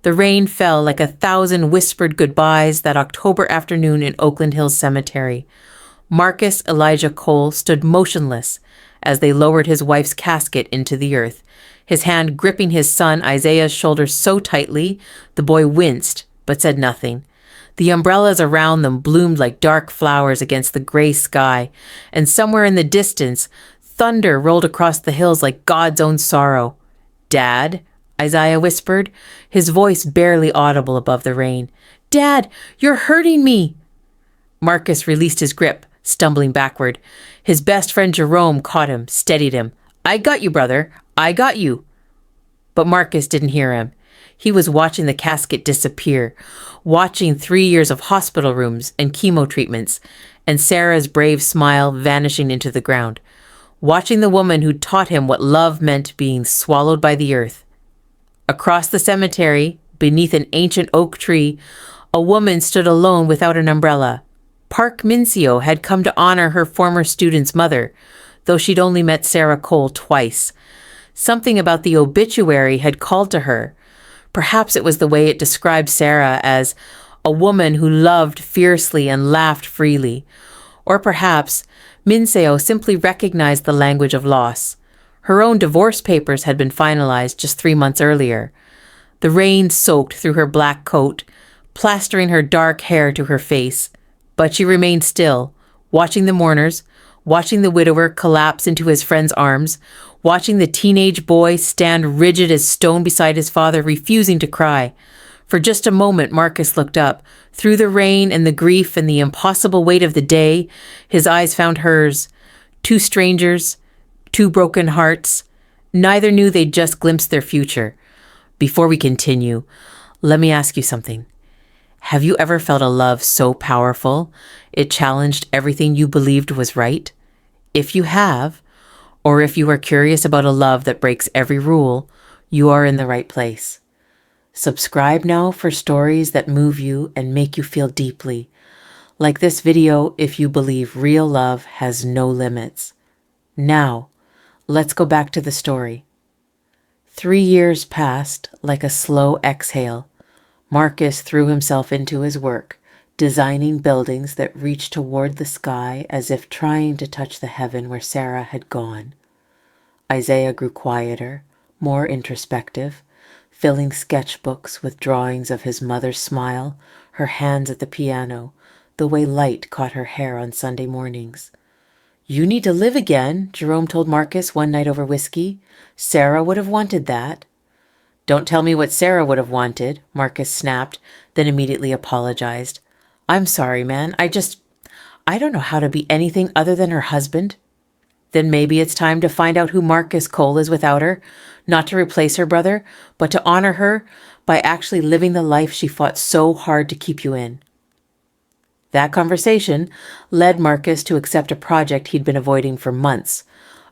The rain fell like 1,000 whispered goodbyes that October afternoon in Oakland Hills Cemetery. Marcus Elijah Cole stood motionless as they lowered his wife's casket into the earth, his hand gripping his son Isaiah's shoulder so tightly the boy winced but said nothing. The umbrellas around them bloomed like dark flowers against the gray sky, and somewhere in the distance, thunder rolled across the hills like God's own sorrow. "Dad?" Isaiah whispered, his voice barely audible above the rain. "Dad, you're hurting me!" Marcus released his grip, stumbling backward. His best friend Jerome caught him, steadied him. "I got you, brother. I got you." But Marcus didn't hear him. He was watching the casket disappear, watching 3 years of hospital rooms and chemo treatments, and Sarah's brave smile vanishing into the ground, watching the woman who taught him what love meant being swallowed by the earth. Across the cemetery, beneath an ancient oak tree, a woman stood alone without an umbrella. Park Min-seo had come to honor her former student's mother, though she'd only met Sarah Cole twice. Something about the obituary had called to her. Perhaps it was the way it described Sarah as a woman who loved fiercely and laughed freely. Or perhaps Min-seo simply recognized the language of loss. Her own divorce papers had been finalized just 3 months earlier. The rain soaked through her black coat, plastering her dark hair to her face. But she remained still, watching the mourners, watching the widower collapse into his friend's arms, watching the teenage boy stand rigid as stone beside his father, refusing to cry. For just a moment, Marcus looked up. Through the rain and the grief and the impossible weight of the day, his eyes found hers. Two strangers, two broken hearts. Neither knew they'd just glimpsed their future. Before we continue, let me ask you something. Have you ever felt a love so powerful it challenged everything you believed was right? If you have, or if you are curious about a love that breaks every rule, you are in the right place. Subscribe now for stories that move you and make you feel deeply. Like this video if you believe real love has no limits. Now, let's go back to the story. 3 years passed like a slow exhale. Marcus threw himself into his work, designing buildings that reached toward the sky as if trying to touch the heaven where Sarah had gone. Isaiah grew quieter, more introspective, filling sketchbooks with drawings of his mother's smile, her hands at the piano, the way light caught her hair on Sunday mornings. "You need to live again," Jerome told Marcus one night over whiskey. "Sarah would have wanted that." "Don't tell me what Sarah would have wanted," Marcus snapped, then immediately apologized. "I'm sorry, man. I don't know how to be anything other than her husband." Then maybe it's time to find out who Marcus Cole is without her, not to replace her brother, but to honor her by actually living the life she fought so hard to keep you in. That conversation led Marcus to accept a project he'd been avoiding for months.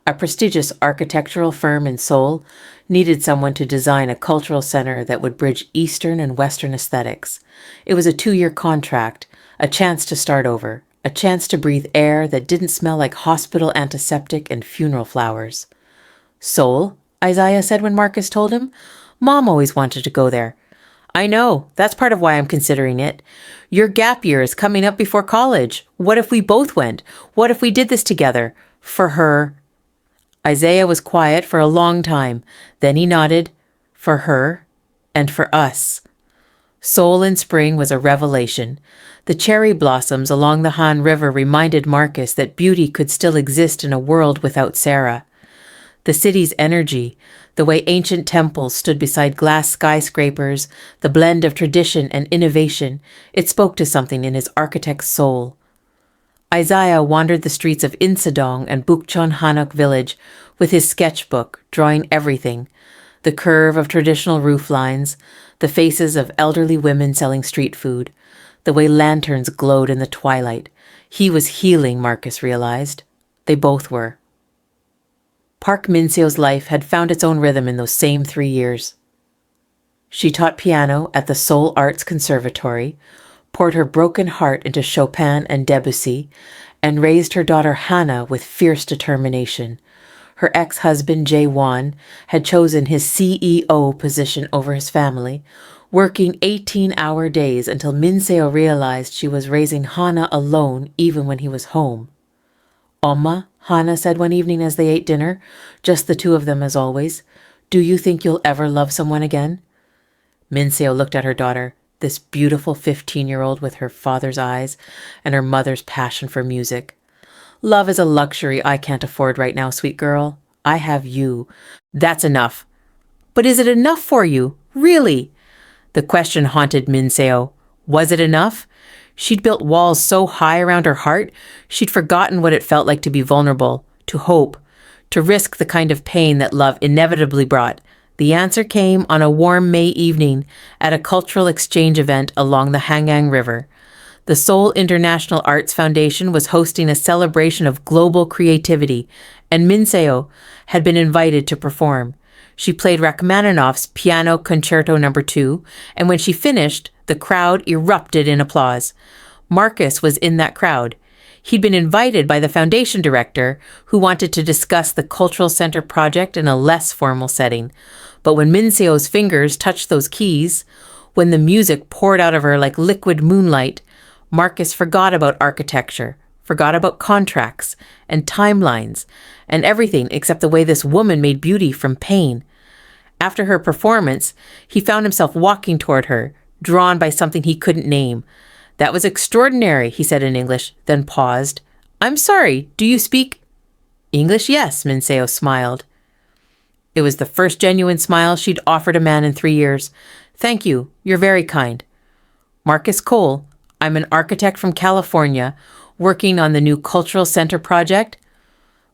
A prestigious architectural firm in Seoul needed someone to design a cultural center that would bridge Eastern and Western aesthetics. It was a 2-year contract, a chance to start over, a chance to breathe air that didn't smell like hospital antiseptic and funeral flowers. "Seoul?" Isaiah said when Marcus told him. "Mom always wanted to go there." "I know. That's part of why I'm considering it. Your gap year is coming up before college. What if we both went? What if we did this together? For her." Isaiah was quiet for a long time. Then he nodded. "For her and for us." Seoul in spring was a revelation. The cherry blossoms along the Han River reminded Marcus that beauty could still exist in a world without Sarah. The city's energy, the way ancient temples stood beside glass skyscrapers, the blend of tradition and innovation, it spoke to something in his architect's soul. Isaiah wandered the streets of Insadong and Bukchon Hanok village with his sketchbook, drawing everything: the curve of traditional roof lines, the faces of elderly women selling street food, the way lanterns glowed in the twilight. He was healing, Marcus realized. They both were. Park Min-seo's life had found its own rhythm in those same 3 years. She taught piano at the Seoul Arts Conservatory, poured her broken heart into Chopin and Debussy, and raised her daughter Hana with fierce determination. Her ex-husband, Jae-won, had chosen his CEO position over his family, working 18-hour days until Min-seo realized she was raising Hana alone even when he was home. "Oma," Hana said one evening as they ate dinner, just the two of them as always, "do you think you'll ever love someone again?" Min-seo looked at her daughter, this beautiful 15-year-old with her father's eyes and her mother's passion for music. "Love is a luxury I can't afford right now, sweet girl. I have you. That's enough." "But is it enough for you? Really?" The question haunted Min-seo. Was it enough? She'd built walls so high around her heart, she'd forgotten what it felt like to be vulnerable, to hope, to risk the kind of pain that love inevitably brought. The answer came on a warm May evening at a cultural exchange event along the Hangang River. The Seoul International Arts Foundation was hosting a celebration of global creativity, and Min-seo had been invited to perform. She played Rachmaninoff's Piano Concerto No. 2, and when she finished, the crowd erupted in applause. Marcus was in that crowd. He'd been invited by the foundation director, who wanted to discuss the Cultural Center project in a less formal setting. But when Min-seo's fingers touched those keys, when the music poured out of her like liquid moonlight, Marcus forgot about architecture, forgot about contracts and timelines, and everything except the way this woman made beauty from pain. After her performance, he found himself walking toward her, drawn by something he couldn't name. "That was extraordinary," he said in English, then paused. "I'm sorry, do you speak—" "English, yes," Min-seo smiled. It was the first genuine smile she'd offered a man in 3 years. "Thank you, you're very kind." "Marcus Cole. I'm an architect from California, working on the new Cultural Center project."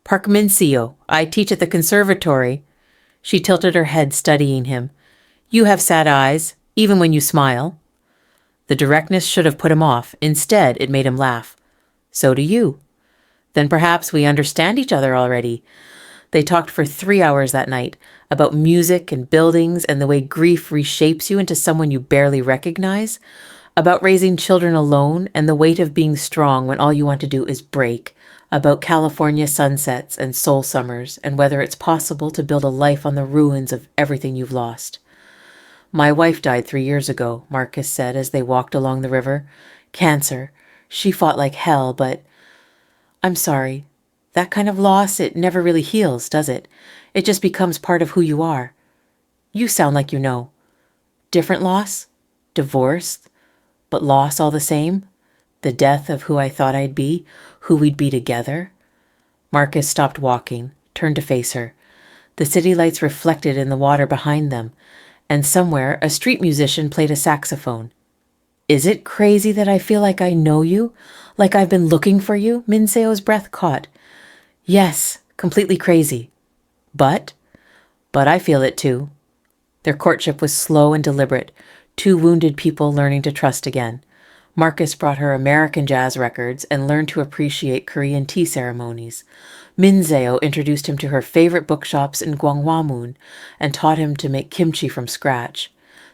"Park Min-seo. I teach at the conservatory." She tilted her head, studying him. "You have sad eyes, even when you smile." The directness should have put him off. Instead, it made him laugh. "So do you." "Then perhaps we understand each other already." They talked for 3 hours that night, about music and buildings and the way grief reshapes you into someone you barely recognize, about raising children alone and the weight of being strong when all you want to do is break, about California sunsets and Seoul summers, and whether it's possible to build a life on the ruins of everything you've lost. "My wife died 3 years ago," Marcus said as they walked along the river. "Cancer. She fought like hell, but—" "I'm sorry. That kind of loss, it never really heals, does it? It just becomes part of who you are." "You sound like you know." "Different loss? Divorce? But loss all the same? The death of who I thought I'd be, who we'd be together?" Marcus stopped walking, turned to face her. The city lights reflected in the water behind them, and somewhere a street musician played a saxophone. "Is it crazy that I feel like I know you? Like I've been looking for you?" Min-seo's breath caught. "Yes, completely crazy. But I feel it too." Their courtship was slow and deliberate, two wounded people learning to trust again. Marcus brought her American jazz records and learned to appreciate Korean tea ceremonies. Min-seo introduced him to her favorite bookshops in Gwanghwamun and taught him to make kimchi from scratch.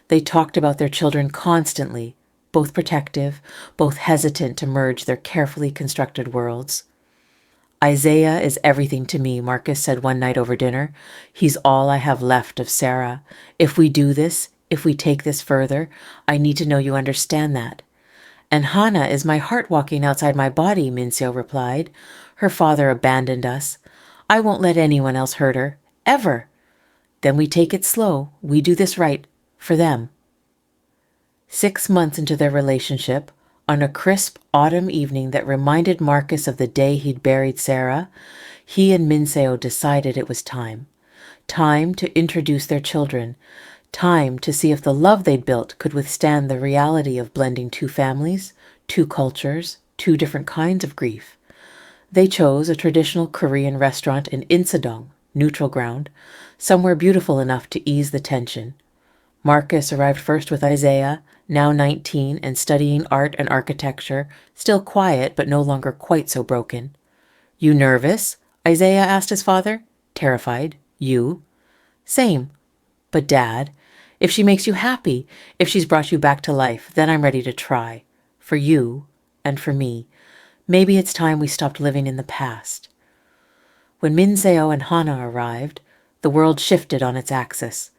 They talked about their children constantly, both protective, both hesitant to merge their carefully constructed worlds. "Isaiah is everything to me," Marcus said one night over dinner. "He's all I have left of Sarah. If we do this, if we take this further, I need to know you understand that." "And Hana is my heart walking outside my body," Min-seo replied. "Her father abandoned us. I won't let anyone else hurt her. Ever. Then we take it slow. We do this right. For them." 6 months into their relationship, on a crisp autumn evening that reminded Marcus of the day he'd buried Sarah, he and Min-seo decided it was time. Time to introduce their children. Time to see if the love they'd built could withstand the reality of blending two families, two cultures, two different kinds of grief. They chose a traditional Korean restaurant in Insadong, neutral ground, somewhere beautiful enough to ease the tension. Marcus arrived first with Isaiah, now 19 and studying art and architecture, still quiet but no longer quite so broken. "You nervous?" Isaiah asked his father. "Terrified. You?" "Same. But Dad, if she makes you happy, if she's brought you back to life, then I'm ready to try. For you and for me. Maybe it's time we stopped living in the past." When Min-seo and Hana arrived, the world shifted on its axis.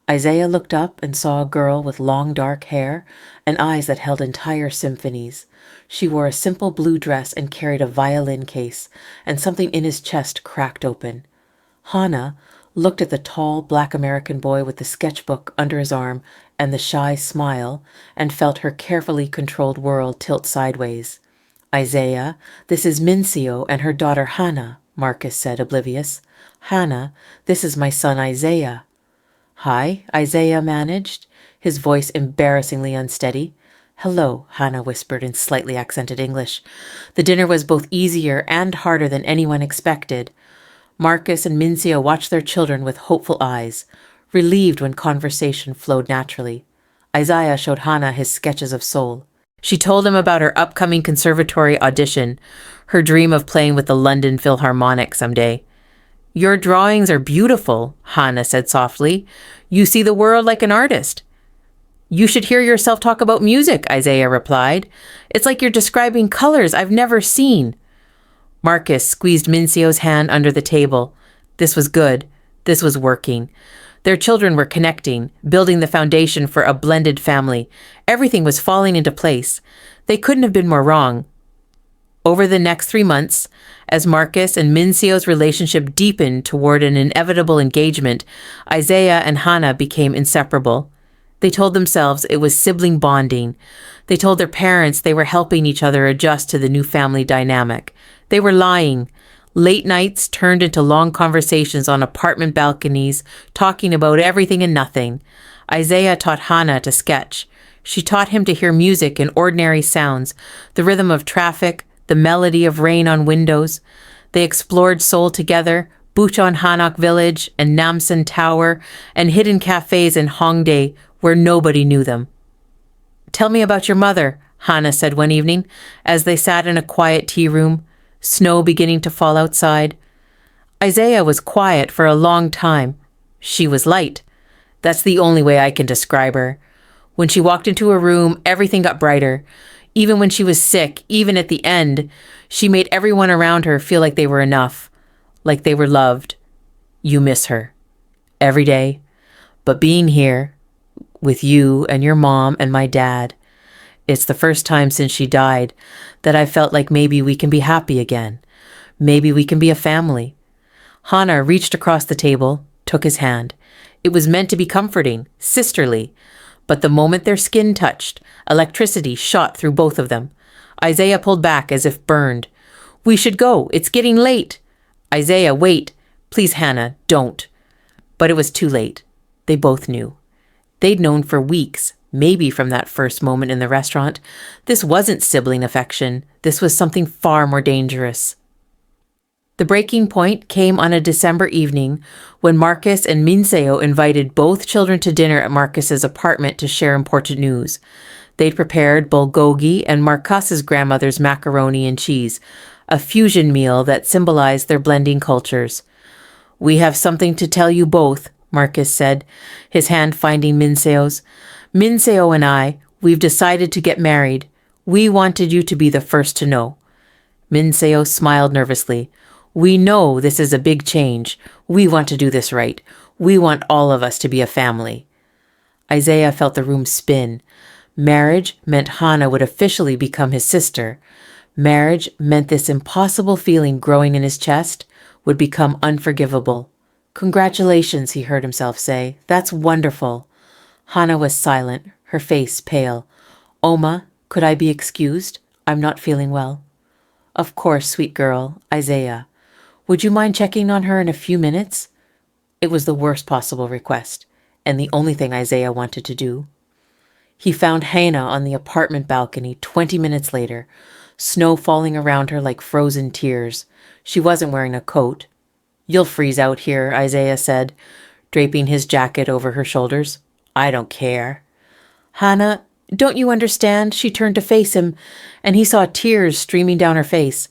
Isaiah looked up and saw a girl with long dark hair and eyes that held entire symphonies. She wore a simple blue dress and carried a violin case, and something in his chest cracked open. Hana looked at the tall black American boy with the sketchbook under his arm and the shy smile, and felt her carefully controlled world tilt sideways. Isaiah, this is Min-seo and her daughter Hana, Marcus said, oblivious. Hana, this is my son Isaiah. Hi, Isaiah managed, his voice embarrassingly unsteady. Hello, Hana whispered in slightly accented English. The dinner was both easier and harder than anyone expected. Marcus and Min-seo watched their children with hopeful eyes, relieved when conversation flowed naturally. Isaiah showed Hana his sketches of Seoul. She told him about her upcoming conservatory audition, her dream of playing with the London Philharmonic someday. Your drawings are beautiful, Hana said softly. You see the world like an artist. You should hear yourself talk about music, Isaiah replied. It's like you're describing colors I've never seen. Marcus squeezed Min-seo's hand under the table. This was good. This was working. Their children were connecting, building the foundation for a blended family. Everything was falling into place. They couldn't have been more wrong. Over the next 3 months, as Marcus and Min-seo's relationship deepened toward an inevitable engagement, Isaiah and Hana became inseparable. They told themselves it was sibling bonding. They told their parents they were helping each other adjust to the new family dynamic. They were lying. Late nights turned into long conversations on apartment balconies, talking about everything and nothing. Isaiah taught Hana to sketch. She taught him to hear music in ordinary sounds, the rhythm of traffic, the melody of rain on windows. They explored Seoul together, Bucheon Hanok Village and Namsan Tower, and hidden cafes in Hongdae where nobody knew them. Tell me about your mother, Hana said one evening, as they sat in a quiet tea room, snow beginning to fall outside. Isaiah was quiet for a long time. She was light. That's the only way I can describe her. When she walked into a room, everything got brighter. Even when she was sick, even at the end, she made everyone around her feel like they were enough, like they were loved. You miss her. Every day. But being here, with you and your mom and my dad, it's the first time since she died that I felt like maybe we can be happy again. Maybe we can be a family. Hana reached across the table, took his hand. It was meant to be comforting, sisterly. But the moment their skin touched, electricity shot through both of them. Isaiah pulled back as if burned. We should go. It's getting late. Isaiah, wait. Please, Hana, don't. But it was too late. They both knew. They'd known for weeks, maybe from that first moment in the restaurant. This wasn't sibling affection. This was something far more dangerous. The breaking point came on a December evening when Marcus and Min-seo invited both children to dinner at Marcus's apartment to share important news. They'd prepared bulgogi and Marcus's grandmother's macaroni and cheese, a fusion meal that symbolized their blending cultures. We have something to tell you both, Marcus said, his hand finding Min-seo's. Min-seo and I, we've decided to get married. We wanted you to be the first to know. Min-seo smiled nervously. We know this is a big change. We want to do this right. We want all of us to be a family. Isaiah felt the room spin. Marriage meant Hana would officially become his sister. Marriage meant this impossible feeling growing in his chest would become unforgivable. Congratulations, he heard himself say. That's wonderful. Hana was silent, her face pale. Oma, could I be excused? I'm not feeling well. Of course, sweet girl, Isaiah. Would you mind checking on her in a few minutes? It was the worst possible request, and the only thing Isaiah wanted to do. He found Hana on the apartment balcony 20 minutes later, snow falling around her like frozen tears. She wasn't wearing a coat. You'll freeze out here, Isaiah said, draping his jacket over her shoulders. I don't care. Hana, don't you understand? She turned to face him, and he saw tears streaming down her face.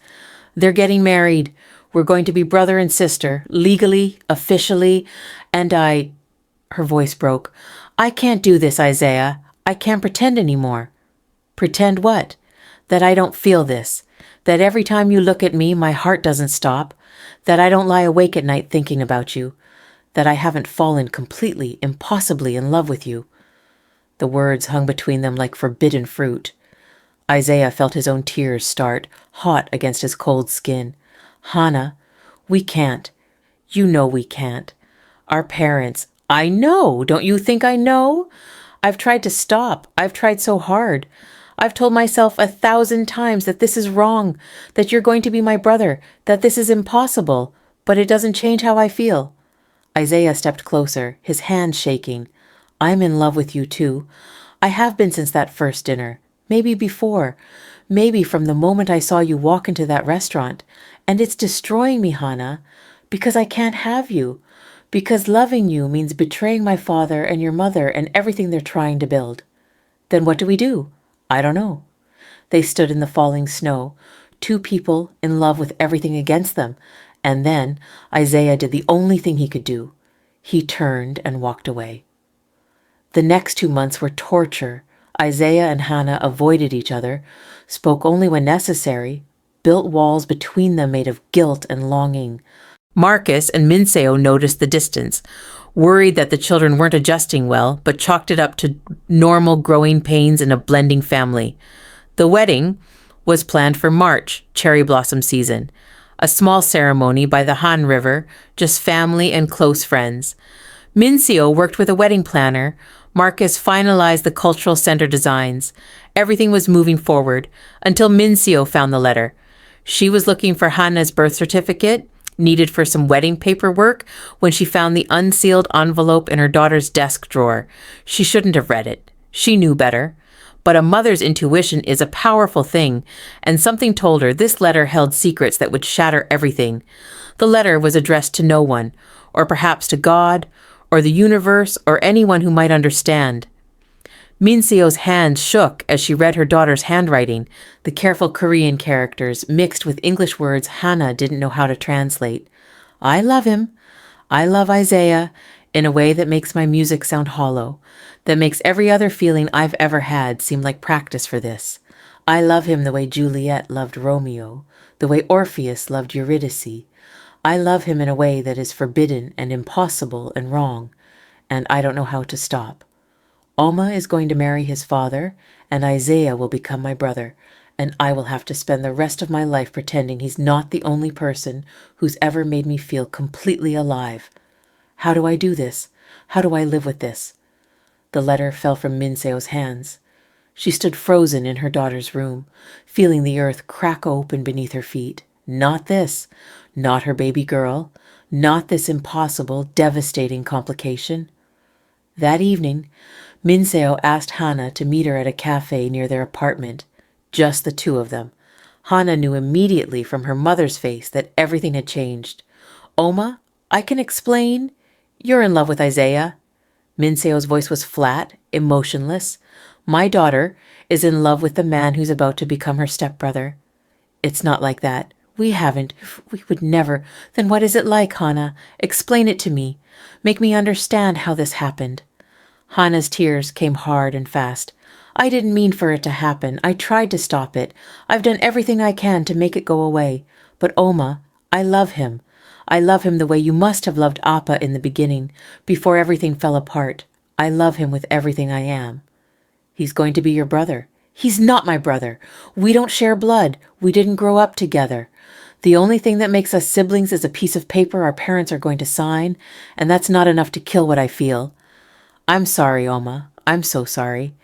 They're getting married. We're going to be brother and sister, legally, officially, and her voice broke. I can't do this, Isaiah. I can't pretend anymore. Pretend what? That I don't feel this. That every time you look at me, my heart doesn't stop. That I don't lie awake at night thinking about you. that I haven't fallen completely, impossibly in love with you." The words hung between them like forbidden fruit. Isaiah felt his own tears start, hot against his cold skin. "Hana, we can't. You know we can't. Our parents—" "I know! Don't you think I know? I've tried to stop. I've tried so hard. I've told myself 1,000 times that this is wrong, that you're going to be my brother, that this is impossible, but it doesn't change how I feel." Isaiah stepped closer, his hands shaking. "I'm in love with you too. I have been since that first dinner. Maybe before. Maybe from the moment I saw you walk into that restaurant. And it's destroying me, Hana, because I can't have you. Because loving you means betraying my father and your mother and everything they're trying to build." "Then what do we do?" "I don't know." They stood in the falling snow, two people in love with everything against them. And then Isaiah did the only thing he could do. He turned and walked away. The next 2 months were torture. Isaiah and Hana avoided each other, spoke only when necessary, built walls between them made of guilt and longing. Marcus and Min-seo noticed the distance, worried that the children weren't adjusting well, but chalked it up to normal growing pains in a blending family. The wedding was planned for March, cherry blossom season. A small ceremony by the Han River, just family and close friends. Min-seo worked with a wedding planner. Marcus finalized the cultural center designs. Everything was moving forward until Min-seo found the letter. She was looking for Hana's birth certificate, needed for some wedding paperwork, when she found the unsealed envelope in her daughter's desk drawer. She shouldn't have read it. She knew better. But a mother's intuition is a powerful thing, and something told her this letter held secrets that would shatter everything. The letter was addressed to no one, or perhaps to God, or the universe, or anyone who might understand. Min-seo's hands shook as she read her daughter's handwriting, the careful Korean characters mixed with English words Hana didn't know how to translate. "I love him. I love Isaiah in a way that makes my music sound hollow, that makes every other feeling I've ever had seem like practice for this. I love him the way Juliet loved Romeo, the way Orpheus loved Eurydice. I love him in a way that is forbidden and impossible and wrong, and I don't know how to stop. Oma is going to marry his father, and Isaiah will become my brother, and I will have to spend the rest of my life pretending he's not the only person who's ever made me feel completely alive. How do I do this? How do I live with this?" The letter fell from Min-seo's hands. She stood frozen in her daughter's room, feeling the earth crack open beneath her feet. Not this. Not her baby girl. Not this impossible, devastating complication. That evening, Min-seo asked Hana to meet her at a cafe near their apartment. Just the two of them. Hana knew immediately from her mother's face that everything had changed. "Oma, I can explain. You're in love with Isaiah." Min-seo's voice was flat, emotionless. "My daughter is in love with the man who's about to become her stepbrother." "It's not like that. We would never." "Then what is it like, Hana? Explain it to me. Make me understand how this happened." Hana's tears came hard and fast. "I didn't mean for it to happen. I tried to stop it. I've done everything I can to make it go away. But Oma, I love him. I love him the way you must have loved Appa in the beginning, before everything fell apart. I love him with everything I am." "He's going to be your brother." "He's not my brother. We don't share blood. We didn't grow up together. The only thing that makes us siblings is a piece of paper our parents are going to sign, and that's not enough to kill what I feel. I'm sorry, Oma. I'm so sorry.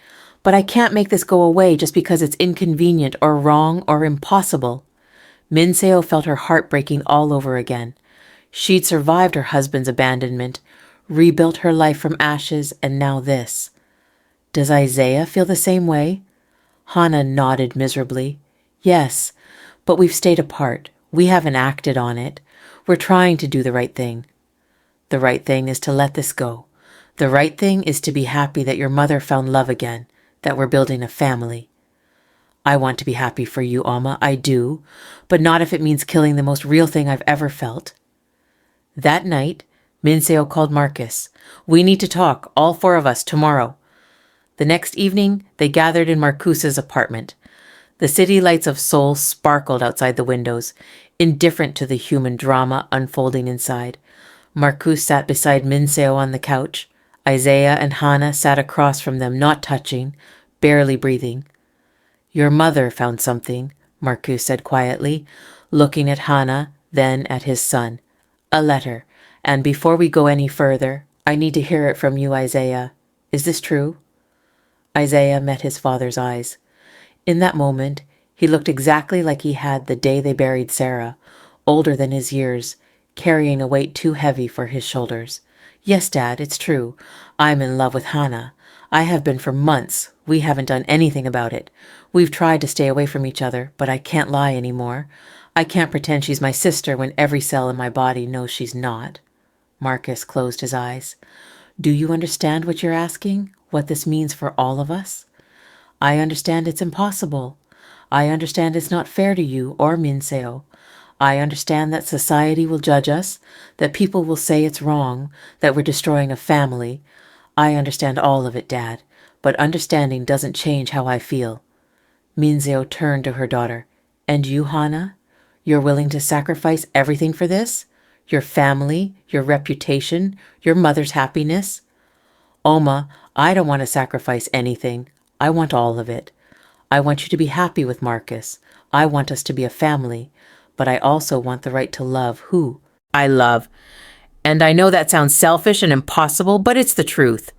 But I can't make this go away just because it's inconvenient or wrong or impossible." Min-seo felt her heart breaking all over again. She'd survived her husband's abandonment, rebuilt her life from ashes, and now this. "Does Isaiah feel the same way?" Hana nodded miserably. "Yes, but we've stayed apart. We haven't acted on it. We're trying to do the right thing." "The right thing is to let this go. The right thing is to be happy that your mother found love again, that we're building a family." "I want to be happy for you, Oma, I do, but not if it means killing the most real thing I've ever felt." That night, Min-seo called Marcus. "We need to talk, all four of us, tomorrow." The next evening, they gathered in Marcuse's apartment. The city lights of Seoul sparkled outside the windows, indifferent to the human drama unfolding inside. Marcus sat beside Min-seo on the couch. Isaiah and Hana sat across from them, not touching, barely breathing. Your mother found something, Marcus said quietly, looking at Hana, then at his son. A letter. And before we go any further, I need to hear it from you, Isaiah. Is this true? Isaiah met his father's eyes. In that moment, he looked exactly like he had the day they buried Sarah, older than his years, carrying a weight too heavy for his shoulders. Yes, Dad, it's true. I'm in love with Hana. I have been for months. We haven't done anything about it. We've tried to stay away from each other, but I can't lie anymore. I can't pretend she's my sister when every cell in my body knows she's not. Marcus closed his eyes. Do you understand what you're asking? What this means for all of us? I understand it's impossible. I understand it's not fair to you or Min-seo. I understand that society will judge us, that people will say it's wrong, that we're destroying a family. I understand all of it, Dad, but understanding doesn't change how I feel. Min-seo turned to her daughter. And you, Hana? You're willing to sacrifice everything for this? Your family, your reputation, your mother's happiness? Oma, I don't want to sacrifice anything. I want all of it. I want you to be happy with Marcus. I want us to be a family. But I also want the right to love who I love. And I know that sounds selfish and impossible, but it's the truth.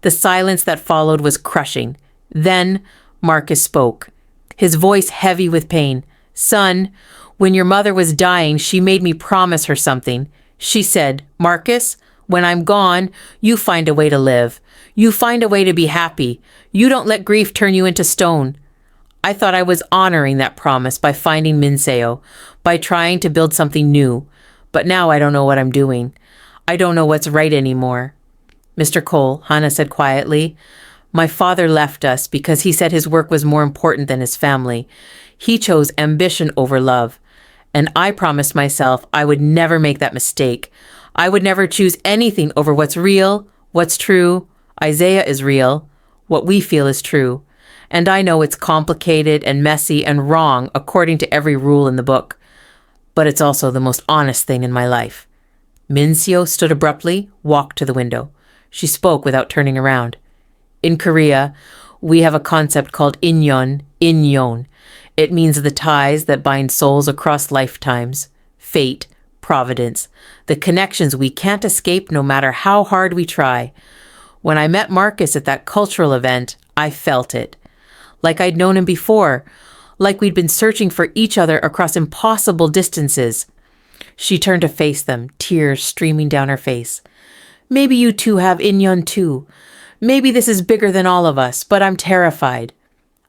The silence that followed was crushing. Then Marcus spoke, his voice heavy with pain. Son, when your mother was dying, she made me promise her something. She said, Marcus, when I'm gone, you find a way to live. You find a way to be happy. You don't let grief turn you into stone. I thought I was honoring that promise by finding Min-seo, by trying to build something new. But now I don't know what I'm doing. I don't know what's right anymore. Mr. Cole, Hana said quietly, my father left us because he said his work was more important than his family. He chose ambition over love. And I promised myself I would never make that mistake. I would never choose anything over what's real, what's true. Isaiah is real. What we feel is true. And I know it's complicated and messy and wrong according to every rule in the book. But it's also the most honest thing in my life. Min-seo stood abruptly, walked to the window. She spoke without turning around. In Korea, we have a concept called inyon. It means the ties that bind souls across lifetimes, fate, providence, the connections we can't escape no matter how hard we try. When I met Marcus at that cultural event, I felt it. Like I'd known him before, like we'd been searching for each other across impossible distances. She turned to face them, tears streaming down her face. Maybe you two have inyon too. Maybe this is bigger than all of us, but I'm terrified.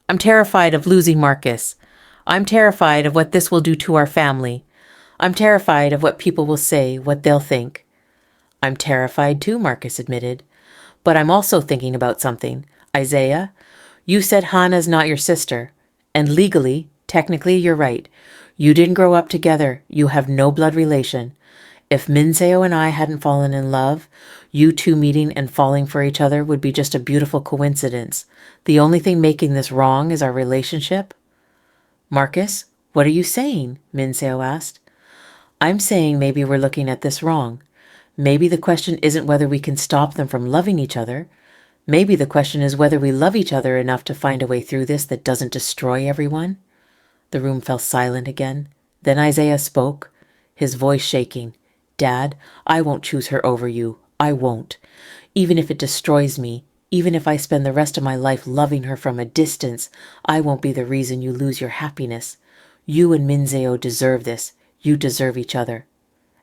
I'm terrified of losing Marcus. I'm terrified of what this will do to our family. I'm terrified of what people will say, what they'll think. I'm terrified too, Marcus admitted. But I'm also thinking about something. Isaiah, you said Hana's not your sister. And legally, technically, you're right. You didn't grow up together. You have no blood relation. If Min-seo and I hadn't fallen in love, you two meeting and falling for each other would be just a beautiful coincidence. The only thing making this wrong is our relationship. Marcus, what are you saying? Min-seo asked. I'm saying maybe we're looking at this wrong. Maybe the question isn't whether we can stop them from loving each other. Maybe the question is whether we love each other enough to find a way through this that doesn't destroy everyone. The room fell silent again. Then Isaiah spoke, his voice shaking. Dad, I won't choose her over you. I won't. Even if it destroys me, even if I spend the rest of my life loving her from a distance, I won't be the reason you lose your happiness. You and Min-seo deserve this. You deserve each other.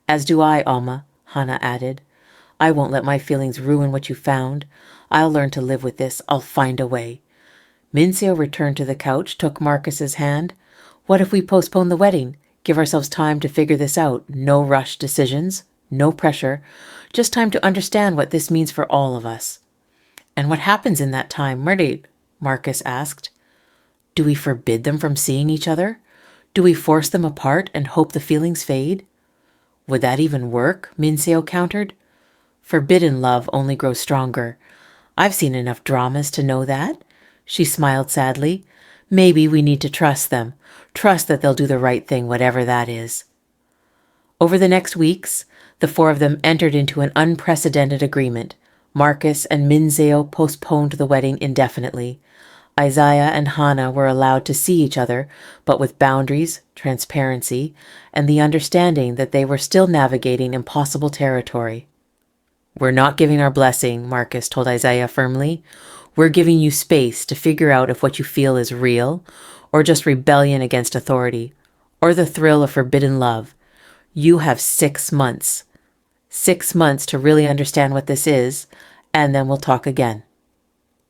As do I, Alma, Hana added. I won't let my feelings ruin what you found. I'll learn to live with this. I'll find a way. Min-seo returned to the couch, took Marcus's hand. What if we postpone the wedding? Give ourselves time to figure this out. No rushed decisions. No pressure. Just time to understand what this means for all of us. And what happens in that time, Murray? Marcus asked. Do we forbid them from seeing each other? Do we force them apart and hope the feelings fade? Would that even work? Min-seo countered. Forbidden love only grows stronger. I've seen enough dramas to know that. She smiled sadly. Maybe we need to trust them. Trust that they'll do the right thing, whatever that is. Over the next weeks, The four of them entered into an unprecedented agreement. Marcus and Min-seo postponed the wedding indefinitely. Isaiah and Hana were allowed to see each other, but with boundaries, transparency, and the understanding that they were still navigating impossible territory. "We're not giving our blessing," Marcus told Isaiah firmly. "We're giving you space to figure out if what you feel is real, or just rebellion against authority, or the thrill of forbidden love. You have 6 months. 6 months to really understand what this is, and then we'll talk again."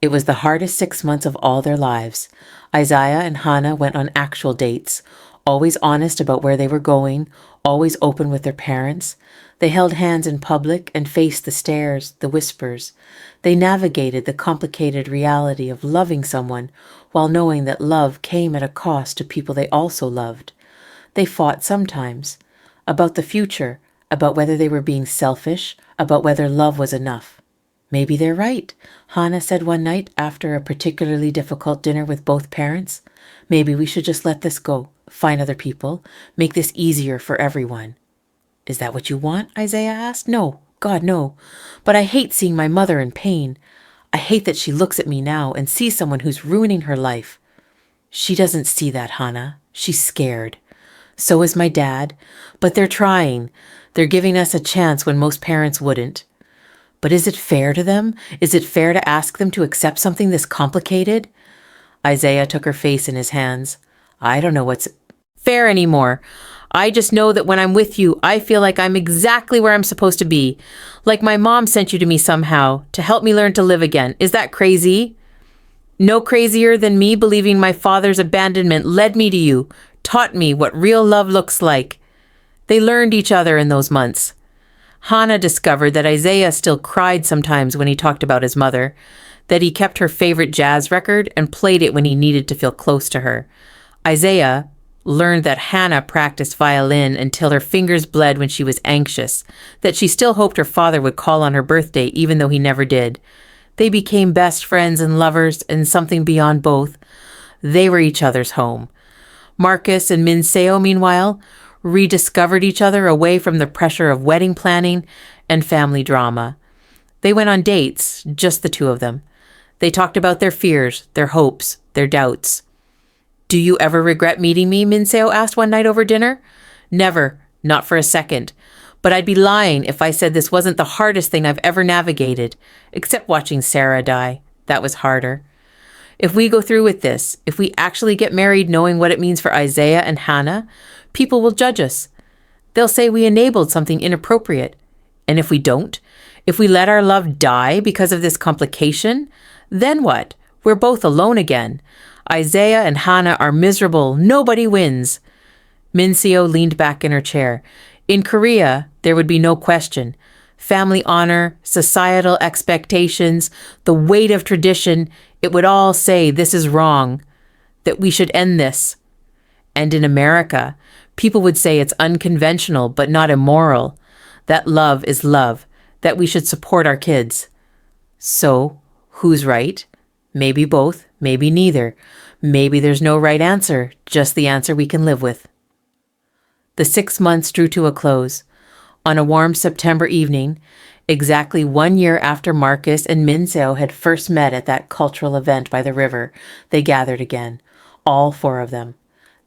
It was the hardest 6 months of all their lives. Isaiah and Hana went on actual dates, always honest about where they were going, always open with their parents. They held hands in public and faced the stares, the whispers. They navigated the complicated reality of loving someone while knowing that love came at a cost to people they also loved. They fought sometimes about the future, about whether they were being selfish, about whether love was enough. "Maybe they're right," Hana said one night after a particularly difficult dinner with both parents. "Maybe we should just let this go, find other people, make this easier for everyone." "Is that what you want?" Isaiah asked. "No, God, no. But I hate seeing my mother in pain. I hate that she looks at me now and sees someone who's ruining her life." "She doesn't see that, Hana. She's scared. So is my dad. But they're trying. They're giving us a chance when most parents wouldn't." "But is it fair to them? Is it fair to ask them to accept something this complicated?" Isaiah took her face in his hands. "I don't know what's fair anymore. I just know that when I'm with you, I feel like I'm exactly where I'm supposed to be. Like my mom sent you to me somehow, to help me learn to live again. Is that crazy? No crazier than me believing my father's abandonment led me to you, taught me what real love looks like." They learned each other in those months. Hana discovered that Isaiah still cried sometimes when he talked about his mother, that he kept her favorite jazz record and played it when he needed to feel close to her. Isaiah learned that Hana practiced violin until her fingers bled when she was anxious, that she still hoped her father would call on her birthday even though he never did. They became best friends and lovers and something beyond both. They were each other's home. Marcus and Min-seo, meanwhile, rediscovered each other away from the pressure of wedding planning and family drama. They went on dates, just the two of them. They talked about their fears, their hopes, their doubts. "Do you ever regret meeting me?" Min-seo asked one night over dinner. "Never, not for a second. But I'd be lying if I said this wasn't the hardest thing I've ever navigated, except watching Sarah die. That was harder. If we go through with this, if we actually get married knowing what it means for Isaiah and Hana, people will judge us. They'll say we enabled something inappropriate. And if we don't, if we let our love die because of this complication, then what? We're both alone again. Isaiah and Hana are miserable. Nobody wins." Min-seo leaned back in her chair. "In Korea, there would be no question. Family honor, societal expectations, the weight of tradition, it would all say this is wrong, that we should end this. And in America, people would say it's unconventional but not immoral, that love is love, that we should support our kids. So, who's right? Maybe both, maybe neither. Maybe there's no right answer, just the answer we can live with." The 6 months drew to a close. On a warm September evening, exactly 1 year after Marcus and Min-seo had first met at that cultural event by the river, they gathered again, all four of them.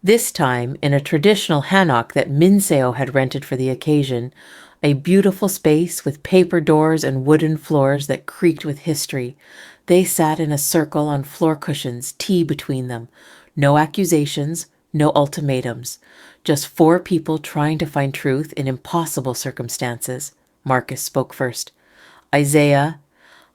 This time in a traditional hanok that Min-seo had rented for the occasion, a beautiful space with paper doors and wooden floors that creaked with history. They sat in a circle on floor cushions, tea between them. No accusations, no ultimatums. Just four people trying to find truth in impossible circumstances. Marcus spoke first. "Isaiah,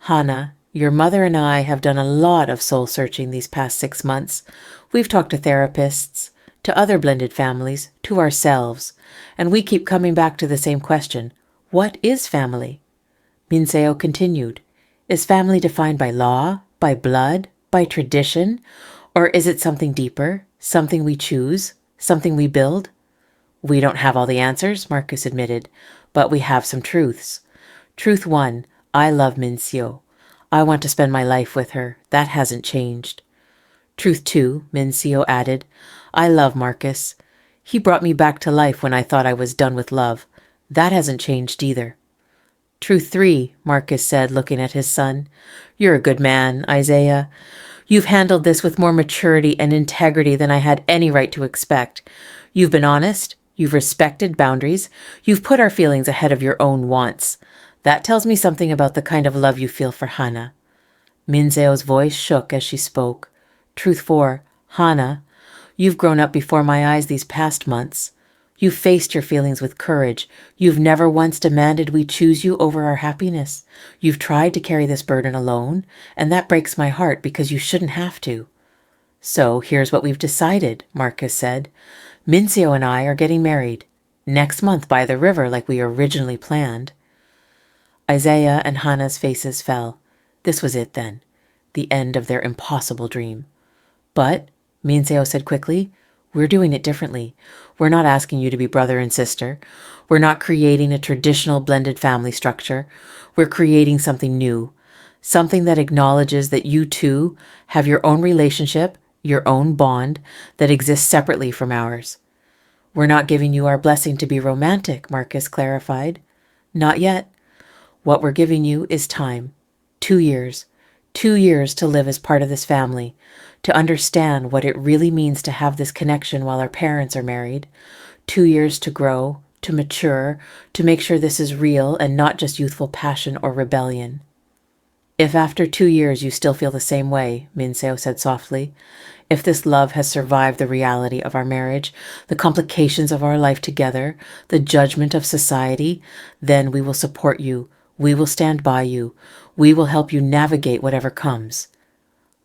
Hana, your mother and I have done a lot of soul searching these past 6 months. We've talked to therapists, to other blended families, to ourselves, and we keep coming back to the same question. What is family?" Min-seo continued. "Is family defined by law, by blood, by tradition, or is it something deeper, something we choose, something we build?" "We don't have all the answers," Marcus admitted, "but we have some truths. Truth 1, I love Min-seo. I want to spend my life with her. That hasn't changed. Truth 2, Min-seo added, I love Marcus. He brought me back to life when I thought I was done with love. That hasn't changed either. Truth 3, Marcus said, looking at his son. You're a good man, Isaiah. You've handled this with more maturity and integrity than I had any right to expect. You've been honest. You've respected boundaries. You've put our feelings ahead of your own wants. That tells me something about the kind of love you feel for Hana. Min-seo's voice shook as she spoke. Truth 4, Hana, you've grown up before my eyes these past months. You've faced your feelings with courage. You've never once demanded we choose you over our happiness. You've tried to carry this burden alone, and that breaks my heart because you shouldn't have to. So here's what we've decided, Marcus said. Min-seo and I are getting married. Next month by the river like we originally planned. Isaiah and Hana's faces fell. This was it then. The end of their impossible dream. But, Min-seo said quickly, we're doing it differently. We're not asking you to be brother and sister. We're not creating a traditional blended family structure. We're creating something new. Something that acknowledges that you two have your own relationship, your own bond that exists separately from ours. We're not giving you our blessing to be romantic, Marcus clarified. Not yet. What we're giving you is time. 2 years. 2 years to live as part of this family, to understand what it really means to have this connection while our parents are married. 2 years to grow, to mature, to make sure this is real and not just youthful passion or rebellion. If after 2 years you still feel the same way, Min-seo said softly, if this love has survived the reality of our marriage, the complications of our life together, the judgment of society, then we will support you. We will stand by you. We will help you navigate whatever comes.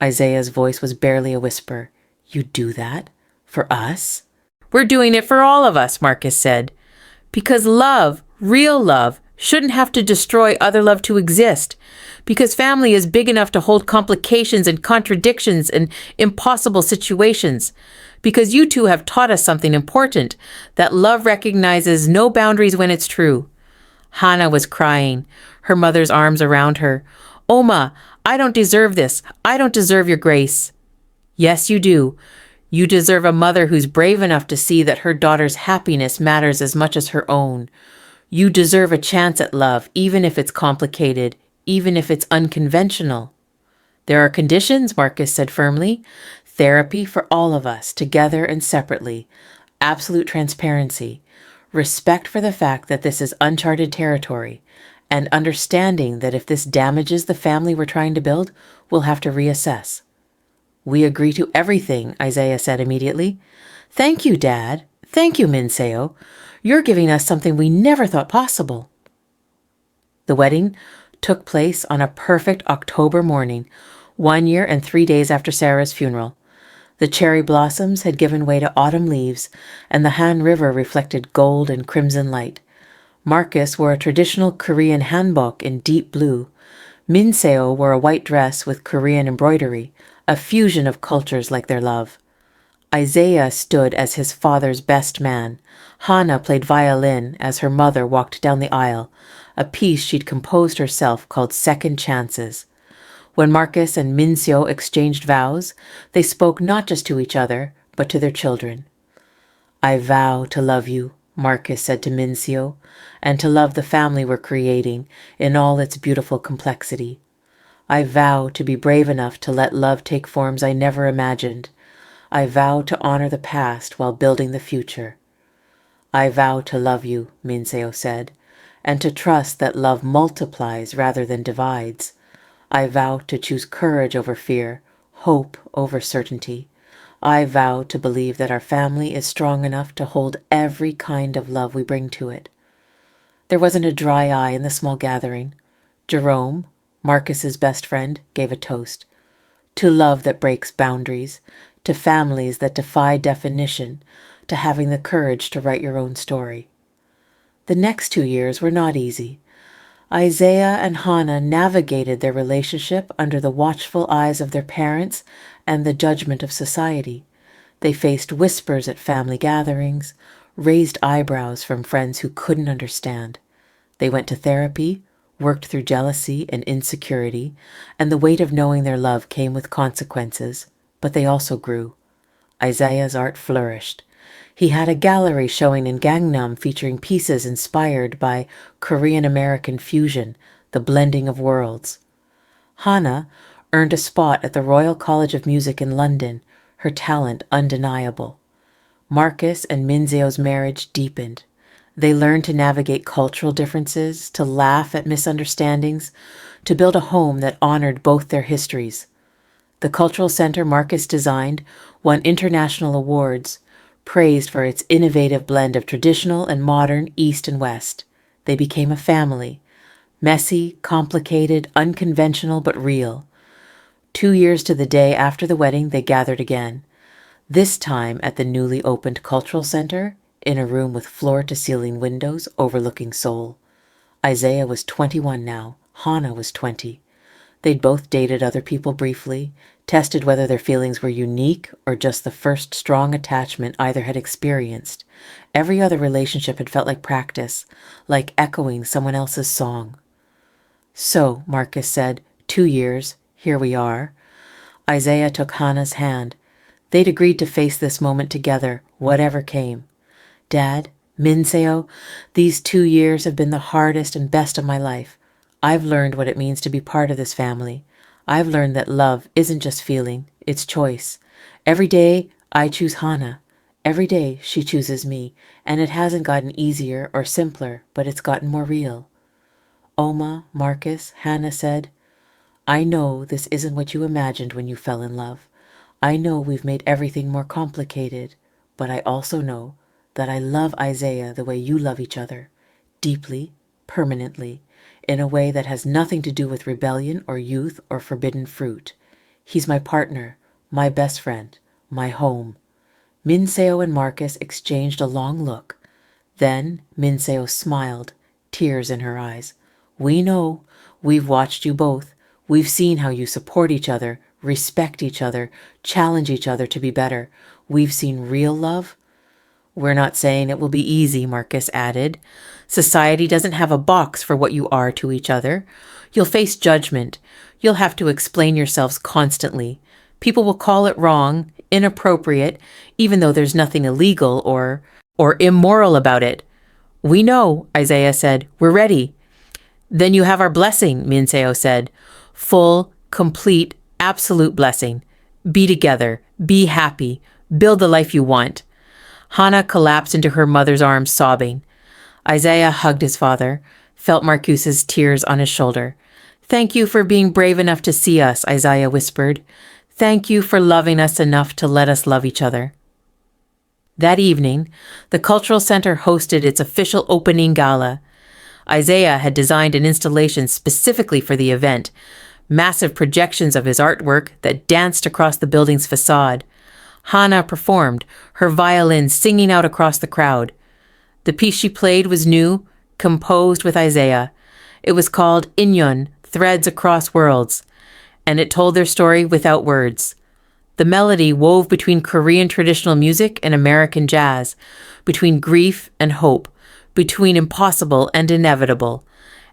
Isaiah's voice was barely a whisper. You do that? For us? We're doing it for all of us, Marcus said. Because love, real love, shouldn't have to destroy other love to exist. Because family is big enough to hold complications and contradictions and impossible situations. Because you two have taught us something important, that love recognizes no boundaries when it's true. Hana was crying, her mother's arms around her. Oma, I don't deserve this. I don't deserve your grace. Yes, you do. You deserve a mother who's brave enough to see that her daughter's happiness matters as much as her own. You deserve a chance at love, even if it's complicated, even if it's unconventional. There are conditions, Marcus said firmly. Therapy for all of us, together and separately. Absolute transparency. Respect for the fact that this is uncharted territory. And understanding that if this damages the family we're trying to build, we'll have to reassess. We agree to everything, Isaiah said immediately. Thank you, Dad. Thank you, Min-seo. You're giving us something we never thought possible. The wedding took place on a perfect October morning, 1 year and 3 days after Sarah's funeral. The cherry blossoms had given way to autumn leaves, and the Han River reflected gold and crimson light. Marcus wore a traditional Korean hanbok in deep blue. Min-seo wore a white dress with Korean embroidery, a fusion of cultures like their love. Isaiah stood as his father's best man. Hana played violin as her mother walked down the aisle, a piece she'd composed herself called Second Chances. When Marcus and Min-seo exchanged vows, they spoke not just to each other, but to their children. I vow to love you, Marcus said to Min-seo, and to love the family we're creating in all its beautiful complexity. I vow to be brave enough to let love take forms I never imagined. I vow to honor the past while building the future. I vow to love you, Min-seo said, and to trust that love multiplies rather than divides. I vow to choose courage over fear, hope over certainty. I vow to believe that our family is strong enough to hold every kind of love we bring to it. There wasn't a dry eye in the small gathering. Jerome, Marcus's best friend, gave a toast. To love that breaks boundaries, to families that defy definition, to having the courage to write your own story. The next 2 years were not easy. Isaiah and Hana navigated their relationship under the watchful eyes of their parents and the judgment of society. They faced whispers at family gatherings, raised eyebrows from friends who couldn't understand. They went to therapy, worked through jealousy and insecurity, and the weight of knowing their love came with consequences, but they also grew. Isaiah's art flourished. He had a gallery showing in Gangnam featuring pieces inspired by Korean-American fusion, the blending of worlds. Hana earned a spot at the Royal College of Music in London, her talent undeniable. Marcus and Min-seo's marriage deepened. They learned to navigate cultural differences, to laugh at misunderstandings, to build a home that honored both their histories. The cultural center Marcus designed won international awards, praised for its innovative blend of traditional and modern East and West. They became a family. Messy, complicated, unconventional, but real. 2 years to the day after the wedding, they gathered again. This time at the newly opened Cultural Center, in a room with floor-to-ceiling windows overlooking Seoul. Isaiah was 21 now. Hana was 20. They'd both dated other people briefly, tested whether their feelings were unique or just the first strong attachment either had experienced. Every other relationship had felt like practice, like echoing someone else's song. "So," Marcus said, 2 years, here we are. Isaiah took Hana's hand. They'd agreed to face this moment together, whatever came. "Dad, Min-seo, these 2 years have been the hardest and best of my life. I've learned what it means to be part of this family. I've learned that love isn't just feeling, it's choice. Every day, I choose Hana. Every day, she chooses me, and it hasn't gotten easier or simpler, but it's gotten more real." "Oma, Marcus," Hana said, "I know this isn't what you imagined when you fell in love. I know we've made everything more complicated, but I also know that I love Isaiah the way you love each other, deeply, permanently, in a way that has nothing to do with rebellion or youth or forbidden fruit. He's my partner, my best friend, my home." Min-seo and Marcus exchanged a long look. Then Min-seo smiled, tears in her eyes. "We know. We've watched you both. We've seen how you support each other, respect each other, challenge each other to be better. We've seen real love." "We're not saying it will be easy," Marcus added. "Society doesn't have a box for what you are to each other. You'll face judgment. You'll have to explain yourselves constantly. People will call it wrong, inappropriate, even though there's nothing illegal or immoral about it." "We know," Isaiah said. "We're ready." "Then you have our blessing," Min-seo said. "Full, complete, absolute blessing. Be together. Be happy. Build the life you want." Hana collapsed into her mother's arms, sobbing. Isaiah hugged his father, felt Marcuse's tears on his shoulder. "Thank you for being brave enough to see us," Isaiah whispered. "Thank you for loving us enough to let us love each other." That evening, the Cultural Center hosted its official opening gala. Isaiah had designed an installation specifically for the event, massive projections of his artwork that danced across the building's facade. Hana performed, her violin singing out across the crowd. The piece she played was new, composed with Isaiah. It was called Inyon, Threads Across Worlds, and it told their story without words. The melody wove between Korean traditional music and American jazz, between grief and hope, between impossible and inevitable.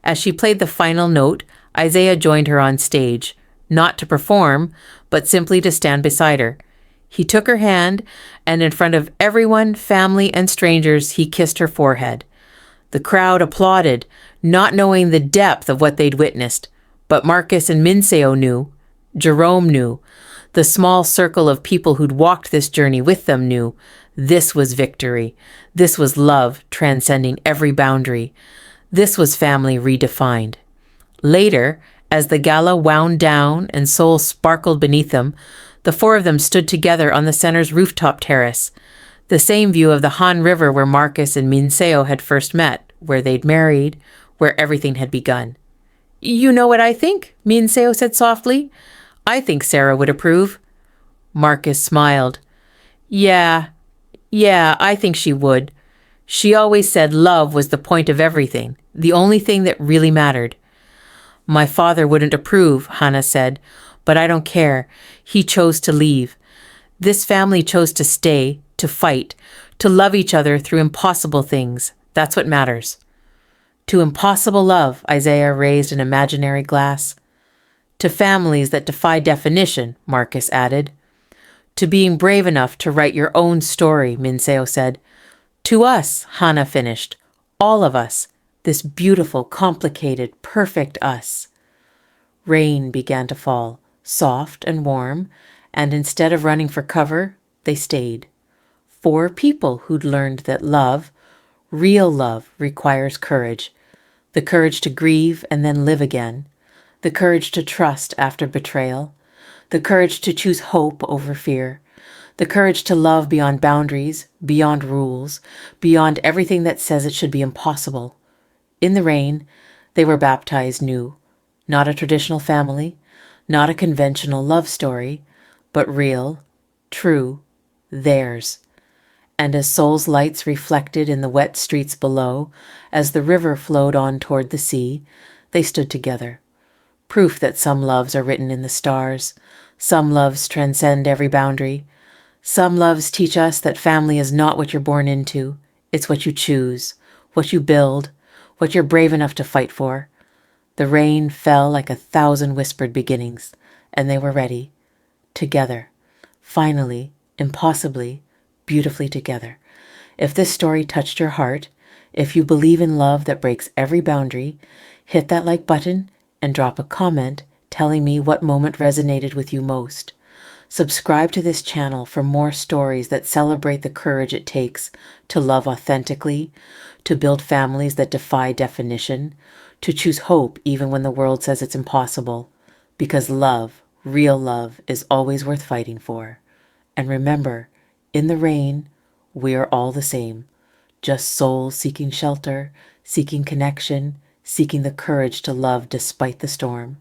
As she played the final note, Isaiah joined her on stage, not to perform, but simply to stand beside her. He took her hand, and in front of everyone, family and strangers, he kissed her forehead. The crowd applauded, not knowing the depth of what they'd witnessed. But Marcus and Min-seo knew. Jerome knew. The small circle of people who'd walked this journey with them knew. This was victory. This was love transcending every boundary. This was family redefined. Later, as the gala wound down and Seoul sparkled beneath them, the four of them stood together on the center's rooftop terrace, the same view of the Han River where Marcus and Min-seo had first met, where they'd married, where everything had begun. "You know what I think?" Min-seo said softly. "I think Sarah would approve." Marcus smiled. Yeah, I think she would. She always said love was the point of everything, the only thing that really mattered." "My father wouldn't approve," Hana said, "but I don't care. He chose to leave. This family chose to stay, to fight, to love each other through impossible things. That's what matters." "To impossible love," Isaiah raised an imaginary glass. "To families that defy definition," Marcus added. To being brave enough to write your own story, Min-seo said. To us, Hana finished. All of us. This beautiful, complicated, perfect us. Rain began to fall, soft and warm, and instead of running for cover, they stayed. 4 people who'd learned that love, real love, requires courage. The courage to grieve and then live again. The courage to trust after betrayal. The courage to choose hope over fear. The courage to love beyond boundaries, beyond rules, beyond everything that says it should be impossible. In the rain, they were baptized new. Not a traditional family, not a conventional love story, but real, true, theirs. And as Seoul's lights reflected in the wet streets below, as the river flowed on toward the sea, they stood together. Proof that some loves are written in the stars, some loves transcend every boundary. Some loves teach us that family is not what you're born into, it's what you choose, what you build, what you're brave enough to fight for. The rain fell like 1,000 whispered beginnings, and they were ready. Together. Finally, impossibly, beautifully together. If this story touched your heart, if you believe in love that breaks every boundary, hit that like button and drop a comment telling me what moment resonated with you most. Subscribe to this channel for more stories that celebrate the courage it takes to love authentically, to build families that defy definition, to choose hope even when the world says it's impossible, because love, real love, is always worth fighting for. And remember, in the rain, we are all the same, just souls seeking shelter, seeking connection, seeking the courage to love despite the storm.